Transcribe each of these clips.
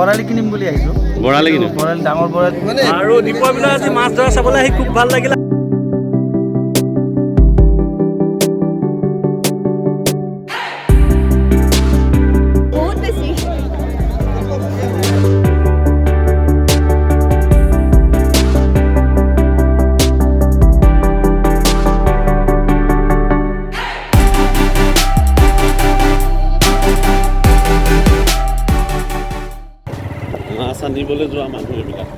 বৰালি কিনিম বুলি আহিছোঁ। বৰালি কিনিম? বৰালি, ডাঙৰ বৰালি। আৰু দীপৰ বিলত আজি মাছ ধৰা চাবলৈ আহি খুব ভাল লাগিলে। বহুত বেছি। মাছ আনিবলৈ যোৱা মানুহ এইবিলাক।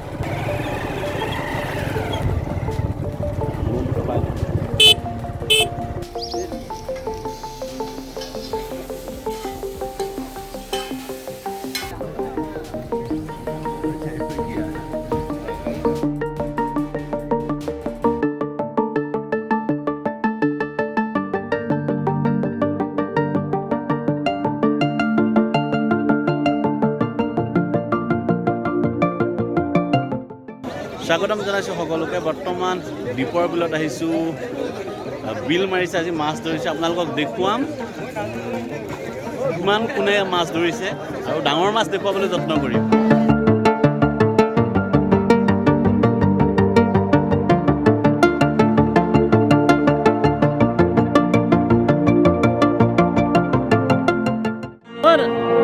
স্বাগতম জনাইছোঁ সকলোকে। বৰ্তমান দীপৰ বিলত আহিছোঁ। বিল মাৰিছে, আজি মাছ ধৰিছে। আপোনালোকক দেখুৱাম কিমান কোনে মাছ ধৰিছে আৰু ডাঙৰ মাছ দেখুৱাবলৈ যত্ন কৰিম।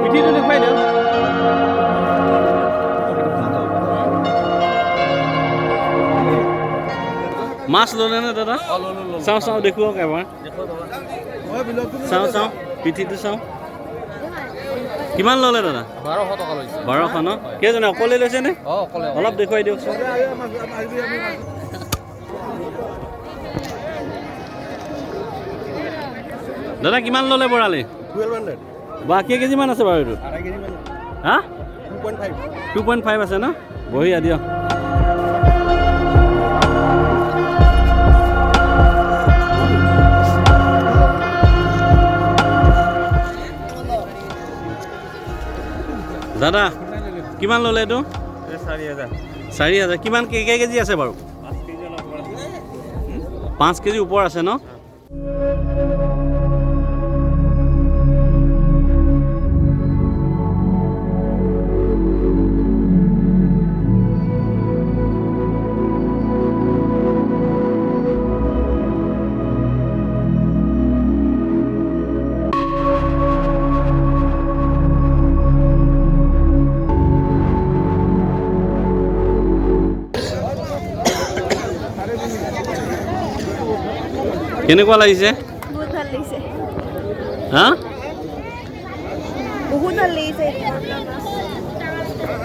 পিঠিটো দেখুৱাই দিয়ক। মাছ ল'লে নে দাদা? চাওঁ চাওঁ, দেখুৱাওক এবাৰ। চাওঁ চাওঁ, পিঠিটো চাওঁ। কিমান ল'লে দাদা? 1200 টকা লৈছে। 1200 ন? কেইজনে অকলে লৈছে নে? অকলে। অলপ দেখুৱাই দিয়কচোন। দাদা কিমান ল'লে বৰালি? 1200। বা কেইকেজিমান আছে বাৰু এইটো? 2.5 কেজি মান। হা? 2.5। 2.5 আছে ন? বঢ়িয়া দিয়ক। দাদা কিমান ল'লে এইটো? 4000। 4000। কিমান কেই কেজি আছে বাৰু? 5 কেজি ওপৰ আছে ন? কেনেকুৱা লাগিছে? বহুত ভাল লাগিছে। হা? বহুত ভাল লাগিছে।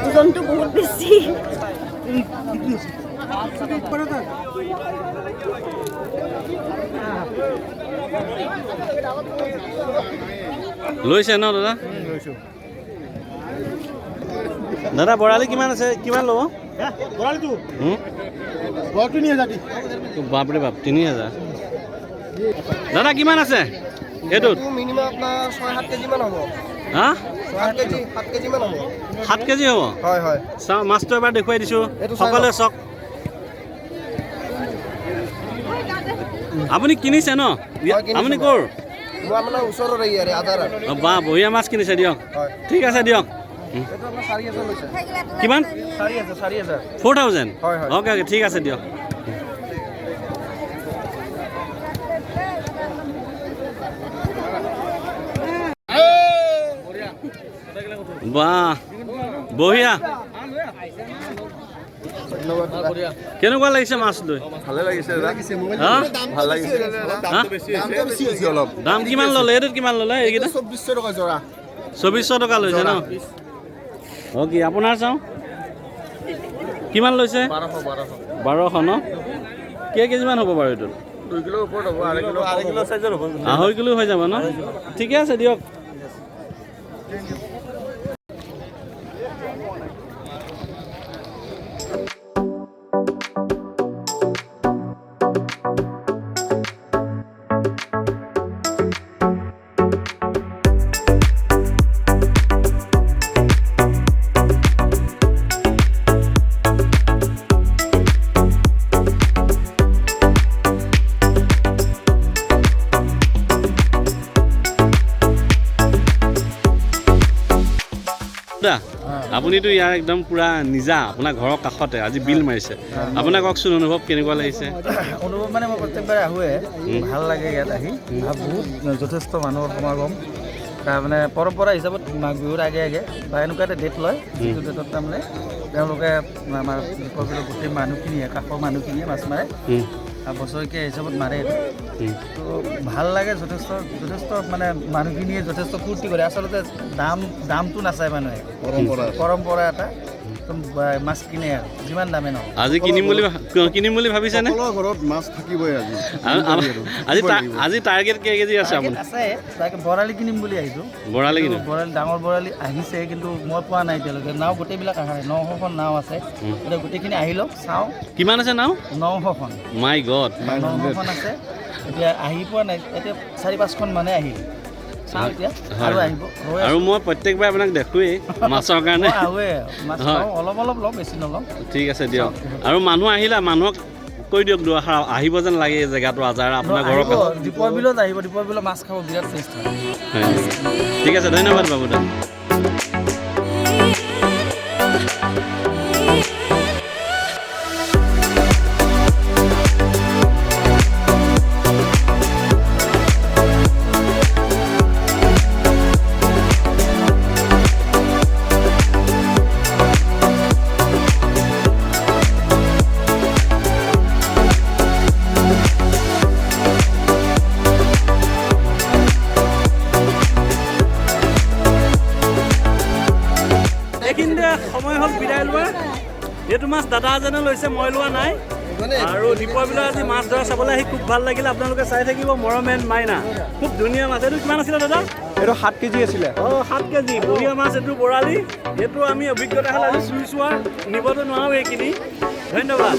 ওজনটো বহুত বেছি। লৈছে ন দাদা? দাদা বৰালি কিমান আছে? কিমান ল'ব? বৰালিটো 3000। বাপৰে বাপ, 3000। দাদা কিমান আছে এইটোত? মিনিমাম আপোনাৰ 6-7 কেজি মান হ'ব। হা? 7 কেজি মান হ'ব। 7 কেজি হ'ব? হয় হয়। চাওঁ, মাছটো এবাৰ দেখুৱাই দিছোঁ এইটো চাই সকলোৱে চাওক। আপুনি কিনিছে ন? কিনিছোঁ আপুনি মই। ক'ৰ? মই আপোনাৰ ওচৰৰে ইয়াৰে আধাৰ। বা বঢ়িয়া মাছ কিনিছে দিয়ক। হয়। ঠিক আছে দিয়ক। এইটো আপোনাৰ 4000 লৈছে। কিমান? 4000। 4000? হয়, হয়। অ'কে অ'কে, ঠিক আছে দিয়ক। বাহ বঢ়িয়া। কেনেকুৱা লাগিছে মাছ লৈ? ভালে লাগিছে। হা? ভাল লাগিছে। দামটো বেছি হৈছে অলপ। দাম কিমান ল'লে? এইটোত কিমান ল'লে? এইকেইটা 2400 টকা জোৰা। 2400 টকা লৈছে ন? অ'কে, আপোনাৰ চাওঁ কিমান লৈছে? 1200 ন? কেই কেজিমান হ'ব বাৰু এইটোত? 2 কিলোৰ ওপৰত হ'ব। 2.5 কিলো চাইজৰ হ'ব। 2.5 কিলো হৈ যাব ন? ঠিকে আছে দিয়ক। আপুনিতো ইয়াৰ একদম পুৰা নিজা আপোনাৰ ঘৰৰ কাষতে আজি বিল মাৰিছে আপোনাক কওকচোন অনুভৱ কেনেকুৱা লাগিছে অনুভৱ মানে মই প্ৰত্যেকবাৰে আহোঁৱে ভাল লাগে ইয়াত আহি বহুত যথেষ্ট মানুহৰ সমাগম তাৰমানে পৰম্পৰা হিচাপত মাঘ বিহুৰ আগে আগে বা এনেকুৱা এটা ডেট লয় যিটো ডেটত তাৰমানে তেওঁলোকে আমাৰ দীপৰ বিলৰ গোটেই মানুহখিনিয়ে কাষৰ মানুহখিনিয়ে মাছ মাৰে বছৰেকীয়া হিচাপত মাৰে তো ভাল লাগে যথেষ্ট মানে মানুহখিনিয়ে যথেষ্ট ফূৰ্তি কৰে আচলতে দামটো নাচায় মানুহে পৰম্পৰা এটা মাছ কিনে আৰু যিমান দামে নহয় আজি কিনিম বুলি ভাবিছেনে ঘৰত মাছ থাকিবই আজি টাৰ্গেট কেই কেজি আছে আপোনাৰ আছে তাকে বৰালি কিনিম বুলি আহিছোঁ বৰালি কিনিম বৰালি ডাঙৰ বৰালি আহিছে কিন্তু মই পোৱা নাই এতিয়ালৈকে নাও গোটেইবিলাক আহে 900খন নাও আছে এতিয়া গোটেইখিনি আহি লওক চাওঁ কিমান আছে নাও 900খন মাই গড 900খন আছে এতিয়া আহি পোৱা নাই এতিয়া 4-5খন মানে আহিল চাওঁ এতিয়া আৰু আহিব আৰু মই প্ৰত্যেকবাৰ আপোনাক দেখোৱেই মাছৰ কাৰণে আহোৱে মাছ অলপ লওঁ বেছি নলওঁ ঠিক আছে দিয়ক আৰু মানুহ আহিলা মানুহক কৈ দিয়ক দুআষাৰ আহিব যেন লাগে এই জেগাটো আজাৰ আপোনাৰ ঘৰৰ দীপৰ বিলত আহিব দীপৰ বিলত মাছ খাব বিৰাট টেষ্ট হয় ঠিক আছে ধন্যবাদ বাবু দা এইখিনিতে সময় হ'ল বিদায় লোৱা এইটো মাছ দাদা এজনে লৈছে মই লোৱা নাই আৰু দীপৰ বিলত আজি মাছ ধৰা চাবলৈ আহি খুব ভাল লাগিল আপোনালোকে চাই থাকিব মৰম এণ্ড মাইনা খুব ধুনীয়া মাছ এইটো কিমান আছিলে দাদা এইটো 7 কেজি আছিলে 7 কেজি বঢ়িয়া মাছ এইটো বৰালি এইটো আমি অভিজ্ঞতা হ'লে আজি চুই চোৱা নিবতো নোৱাৰোঁ এইখিনি ধন্যবাদ